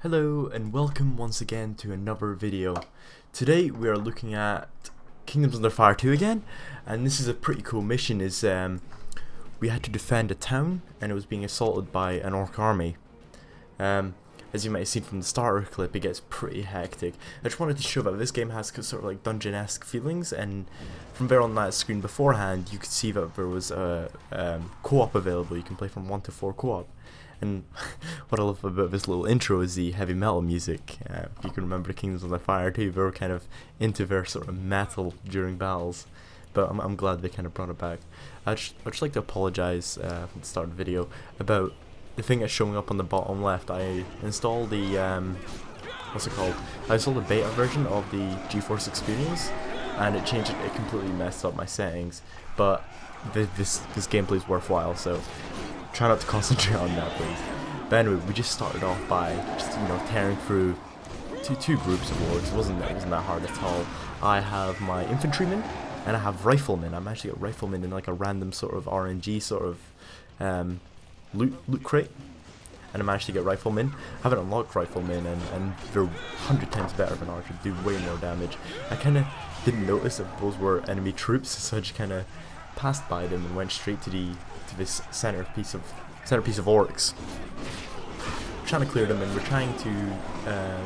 Hello and welcome once again to another video. Today we are looking at Kingdoms Under Fire 2 again, and this is a pretty cool mission. We had to defend a town and it was being assaulted by an orc army. As you might have seen from the starter clip, it gets pretty hectic. I just wanted to show that this game has sort of like dungeon-esque feelings, and from there on that screen beforehand you could see that there was a co-op available. You can play from 1 to 4 co-op. And what I love about this little intro is the heavy metal music. If you can remember Kingdoms Under Fire 2, they were kind of into their sort of metal during battles, but I'm glad they kind of brought it back. I'd just like to apologise from the start of the video about the thing that's showing up on the bottom left. I installed the what's it called? I installed a beta version of the GeForce Experience, and it completely messed up my settings. But this gameplay is worthwhile, so try not to concentrate on that, please. But anyway, we just started off by just tearing through two groups of orcs. It wasn't that hard at all. I have my infantrymen and I have riflemen. I managed to get riflemen in like a random sort of RNG sort of loot crate, and I managed to get riflemen. I haven't unlocked riflemen, and they're 100 times better than archers. Do way more damage. I kind of didn't notice that those were enemy troops, so I just kind of passed by them and went straight to this centerpiece of orcs. We're trying to clear them, and we're trying to.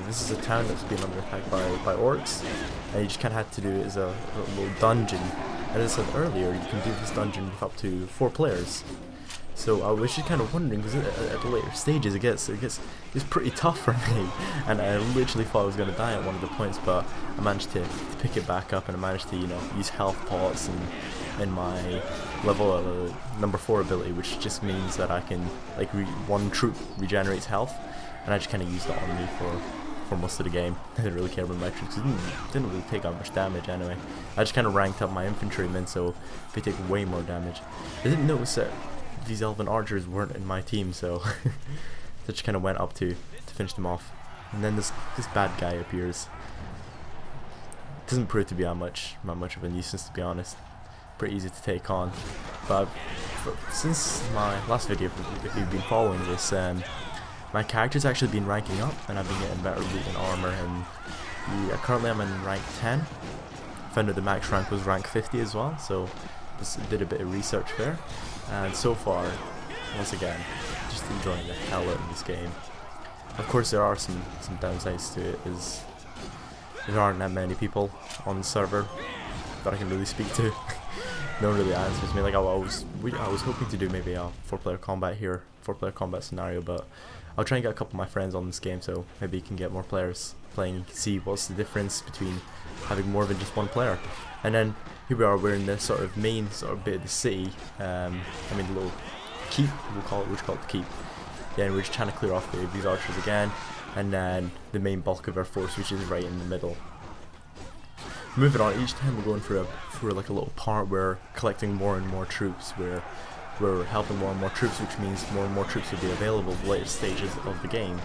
This is a town that's been under attack by orcs, and you just kind of had to do it as a little dungeon. And as I said earlier, you can do this dungeon with up to 4 players. So I was just kind of wondering, because at the later stages it gets pretty tough for me, and I literally thought I was going to die at one of the points, but I managed to pick it back up, and I managed to use health pots and my level number 4 ability, which just means that I can one troop regenerates health, and I just kind of used that on me for most of the game. I didn't really care about my troops. It didn't really take that much damage anyway. I just kind of ranked up my infantrymen so they take way more damage. I didn't notice that these elven archers weren't in my team, so I just kind of went up to finish them off. And then this bad guy appears. Doesn't prove to be that much of a nuisance, to be honest. Pretty easy to take on. But since my last video, if you've been following this, my character's actually been ranking up, and I've been getting better loot and armor. And currently I'm in rank 10. Found out the max rank was rank 50 as well, so just did a bit of research there. And so far, once again, just enjoying the hell out of this game. Of course, there are some downsides to it, is there aren't that many people on the server that I can really speak to. No one really answers me. Like I was hoping to do maybe a 4-player combat scenario, but I'll try and get a couple of my friends on this game, so maybe you can get more players playing. You can see what's the difference between having more than just one player. And then here we are, we're in the sort of main sort of bit of the city. I mean the little keep, we'll call it the keep. Yeah, and we're just trying to clear off these archers again, and then the main bulk of our force, which is right in the middle. Moving on, each time we're going through like a little part where we're collecting more and more troops, we're helping more and more troops, which means more and more troops will be available at the later stages of the game.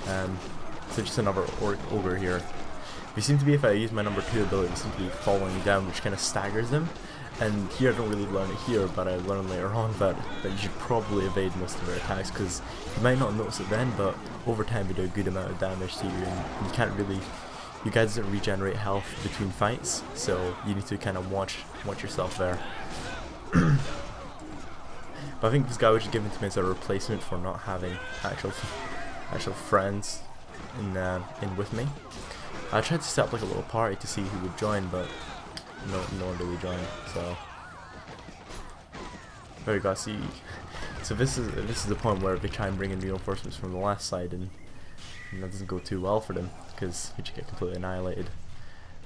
So just another ogre here. We seem to be, if I use my number 2 ability, we seem to be falling down, which kind of staggers them. And here I don't really learn it here, but I learn later on that you should probably evade most of their attacks, because you might not notice it then, but over time they do a good amount of damage to you, and you can't really. You guys don't regenerate health between fights, so you need to kind of watch yourself there. But I think this guy was just given to me as a replacement for not having actual friends in with me. I tried to set up like a little party to see who would join, but no one really joined. So there you go. See, so this is the point where they try and bring in reinforcements from the left side, and that doesn't go too well for them, because you just get completely annihilated.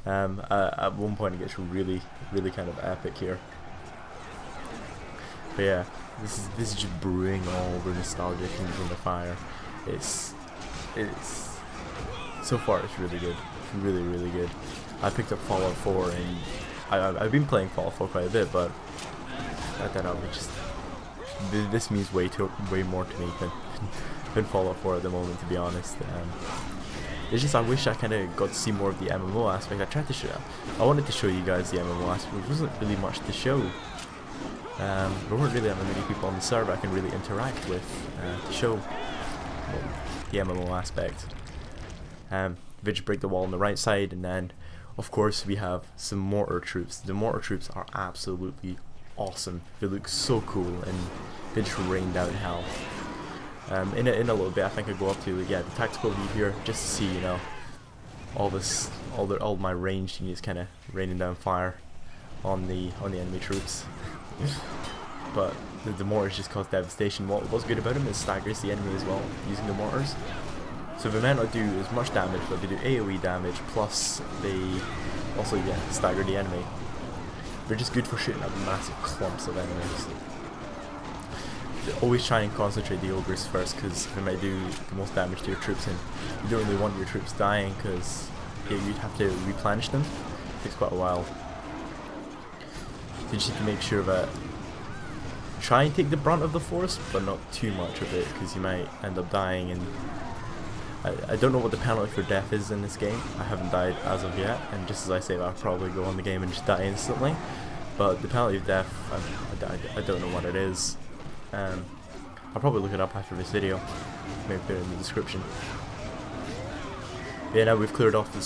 At one point it gets really kind of epic here. But yeah, this is just brewing all over nostalgia. Kingdoms Under Fire. It's so far it's really good. It's really good. I picked up Fallout 4, and I've been playing Fallout 4 quite a bit, but I don't know. This means way more to me than Fallout 4 at the moment, to be honest. It's just I wish I kind of got to see more of the MMO aspect. I wanted to show you guys the MMO aspect, which wasn't really much to show. There weren't really that many people on the server I can really interact with to show the MMO aspect. They just break the wall on the right side, and then of course we have some mortar troops. The mortar troops are absolutely awesome. They look so cool, and they just rain down hell. In a little bit, I think I'll go up to the tactical view here just to see, you know, all my ranged units kind of raining down fire on the enemy troops. But the mortars just cause devastation. What's good about them is staggers the enemy as well using the mortars. So they may not do as much damage, but they do AoE damage, plus they also stagger the enemy. They're just good for shooting at massive clumps of enemies. Always try and concentrate the ogres first, because they might do the most damage to your troops, and you don't really want your troops dying, because you'd have to replenish them. It takes quite a while. So you just need to make sure that try and take the brunt of the force, but not too much of it, because you might end up dying. And I don't know what the penalty for death is in this game. I haven't died as of yet, and just as I say that, I'll probably go on the game and just die instantly. But the penalty of death, I don't know what it is. I'll probably look it up after this video, maybe put it in the description. But yeah, now we've cleared off the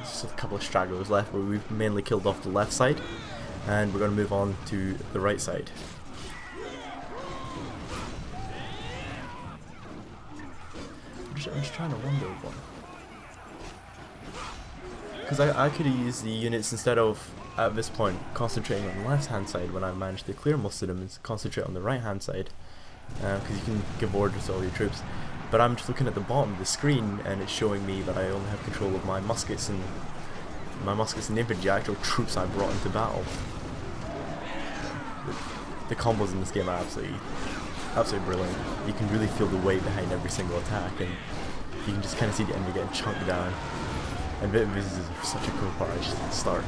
just a couple of stragglers left, but we've mainly killed off the left side, and we're going to move on to the right side. I'm just trying to wonder what, because I could have used the units instead of, at this point, concentrating on the left hand side when I managed to clear most of them, is concentrate on the right hand side, because you can give orders to all your troops. But I'm just looking at the bottom of the screen, and it's showing me that I only have control of my muskets and infantry, the actual troops I brought into battle. The combos in this game are absolutely brilliant. You can really feel the weight behind every single attack, and you can just kind of see the enemy getting chunked down. And this is such a cool part. I just start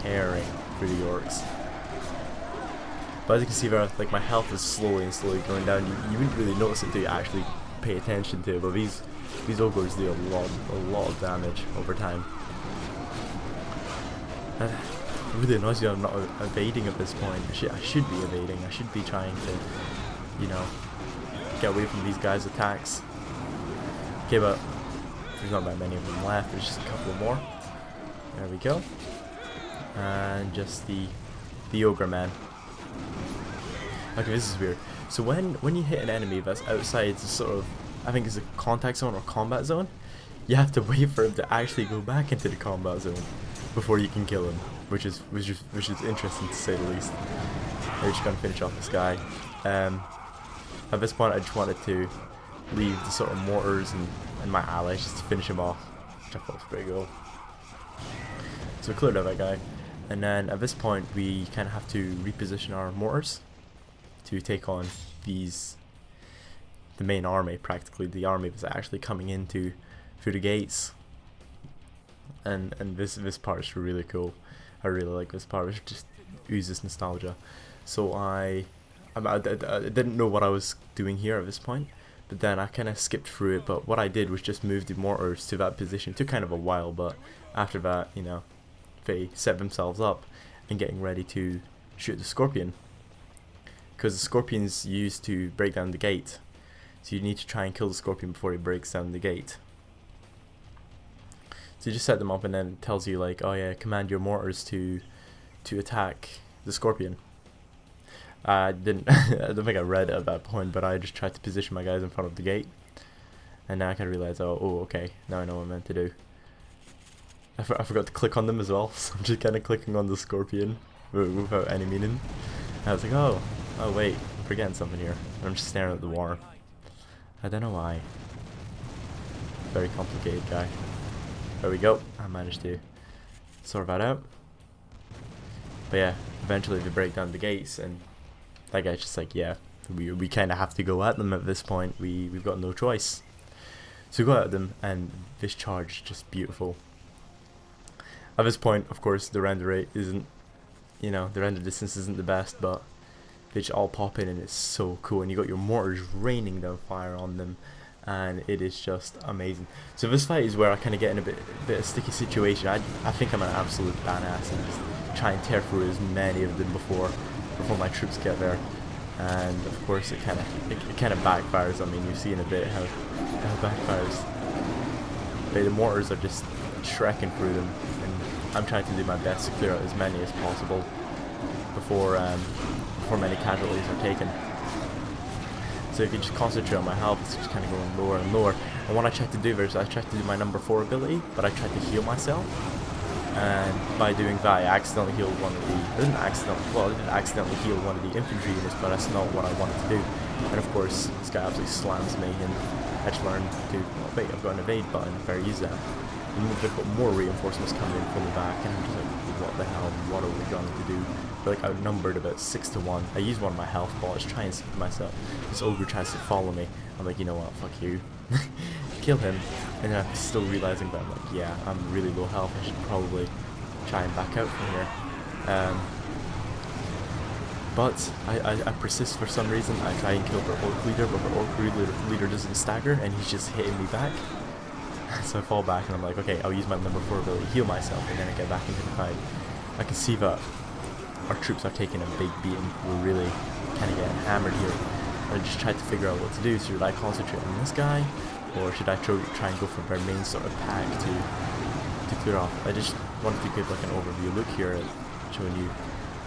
tearing through the orcs. But as you can see there, like, my health is slowly going down. You wouldn't really notice it until you actually pay attention to it, but these ogres do a lot of damage over time. And it really annoys me I'm not evading at this point. I should be evading. I should be trying to, you know, get away from these guys' attacks. Okay, but there's not that many of them left. There's just a couple more. There we go. And just the ogre man. Okay, this is weird. So when you hit an enemy that's outside the sort of, I think it's a contact zone or combat zone, you have to wait for him to actually go back into the combat zone before you can kill him, which is interesting to say the least. We're just gonna finish off this guy. At this point, I just wanted to leave the sort of mortars and my allies just to finish him off, which I thought was pretty cool. So we cleared out that guy, and then at this point we kind of have to reposition our mortars to take on the main army, practically the army that's actually coming through the gates. And this part is really cool. I really like this part. It just oozes nostalgia. So I didn't know what I was doing here at this point, but then I kind of skipped through it. But what I did was just move the mortars to that position. It took kind of a while, but after that, you know, they set themselves up and getting ready to shoot the scorpion, because the scorpion's used to break down the gate. So you need to try and kill the scorpion before he breaks down the gate. So you just set them up, and then it tells you, like, oh yeah, command your mortars to attack the scorpion. I don't think I read it at that point, but I just tried to position my guys in front of the gate, and now I kind of realize, oh okay, now I know what I'm meant to do. I forgot to click on them as well, so I'm just kind of clicking on the scorpion without any meaning. And I was like, oh wait, I'm forgetting something here. And I'm just staring at the war. I don't know why. Very complicated guy. There we go. I managed to sort that out. But yeah, eventually they break down the gates, and that guy's just like, yeah, we kind of have to go at them at this point. We've got no choice. So we go at them, and this charge is just beautiful. At this point, of course, the render rate isn't, you know, the render distance isn't the best, but they just all pop in, and it's so cool. And you got your mortars raining down fire on them, and it is just amazing. So this fight is where I kind of get in a bit of sticky situation. I think I'm an absolute badass and just try and tear through as many of them before my troops get there. and of course it kind of backfires. I mean, you see in a bit how it backfires. But the mortars are just shrekking through them, and I'm trying to do my best to clear out as many as possible before many casualties are taken. So if you just concentrate on my health, it's just kind of going lower and lower. And what I tried to do is I tried to do my number 4 ability, but I tried to heal myself. And by doing that, I accidentally healed one of the. I didn't accidentally heal one of the infantry units, but that's not what I wanted to do. And of course, this guy absolutely slams me, and I just learned to. Oh, wait, I've got an evade button if I use that. And they've got more reinforcements coming in from the back, and I'm just like, what the hell? What are we going to do? We're like outnumbered about 6 to 1. I used one of my health balls to try and save myself. This ogre tries to follow me. I'm like, you know what? Fuck you. Kill him. And then I'm still realizing that I'm like, yeah, I'm really low health. I should probably try and back out from here. But I persist for some reason. I try and kill their orc leader, but the orc leader doesn't stagger, and he's just hitting me back. So I fall back, and I'm like, okay, I'll use my number 4 ability, heal myself, and then I get back into the fight. I can see that our troops are taking a big beating. We're really kind of getting hammered here. I just tried to figure out what to do. Should I concentrate on this guy, or should I try and go for their main sort of pack to clear off? I just wanted to give like an overview look here at showing you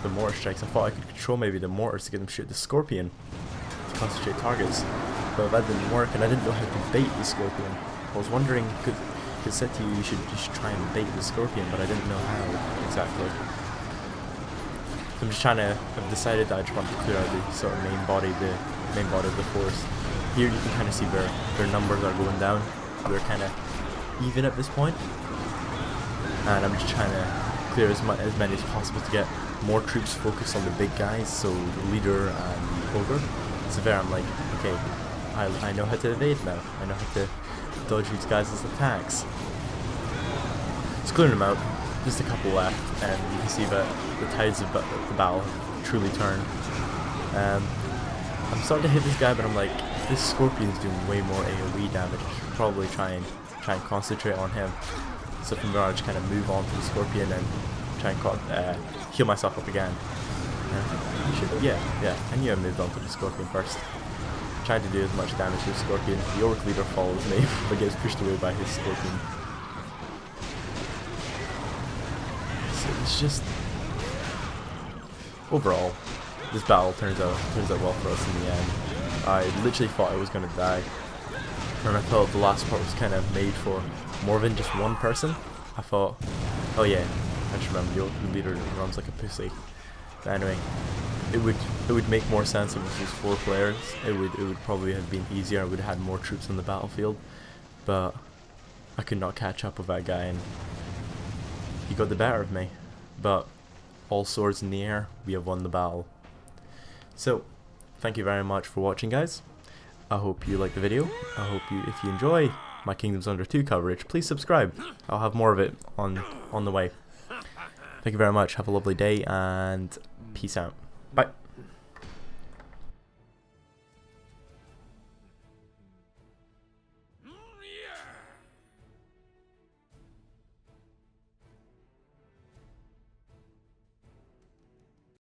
the mortar strikes. I thought I could control maybe the mortars to get them shoot the scorpion to concentrate targets, but that didn't work, and I didn't know how to bait the scorpion. I was wondering, because it said to you you should try and bait the scorpion, but I didn't know how exactly. So I'm just trying to. I've decided that I just want to clear out the sort of main body of the force. Here you can kind of see their numbers are going down. They're kind of even at this point, and I'm just trying to clear as many as possible to get more troops focused on the big guys. So the leader and the ogre. So there, I'm like, okay, I know how to evade now. I know how to dodge these guys' attacks. Just clearing them out. Just a couple left, and you can see that the tides of the battle have truly turned. I'm starting to hit this guy, but I'm like, this scorpion's doing way more AoE damage. I should probably try and concentrate on him. So from there, I just kind of move on to the scorpion and try and heal myself up again. Yeah. I knew I moved on to the scorpion first. Trying to do as much damage to the scorpion. The orc leader follows me, but gets pushed away by his scorpion. So it's just overall, this battle turns out well for us in the end. I literally thought I was gonna die, and I thought the last part was kind of made for more than just one person. I thought, oh yeah, I just remember the orc leader runs like a pussy. But anyway, it would make more sense if it was 4 players. It would probably have been easier. I would have had more troops on the battlefield, but I could not catch up with that guy, and he got the better of me. But all swords in the air, we have won the battle. So, thank you very much for watching, guys. I hope you liked the video. I hope if you enjoy my Kingdoms Under 2 coverage, please subscribe. I'll have more of it on the way. Thank you very much. Have a lovely day, and peace out. Bye.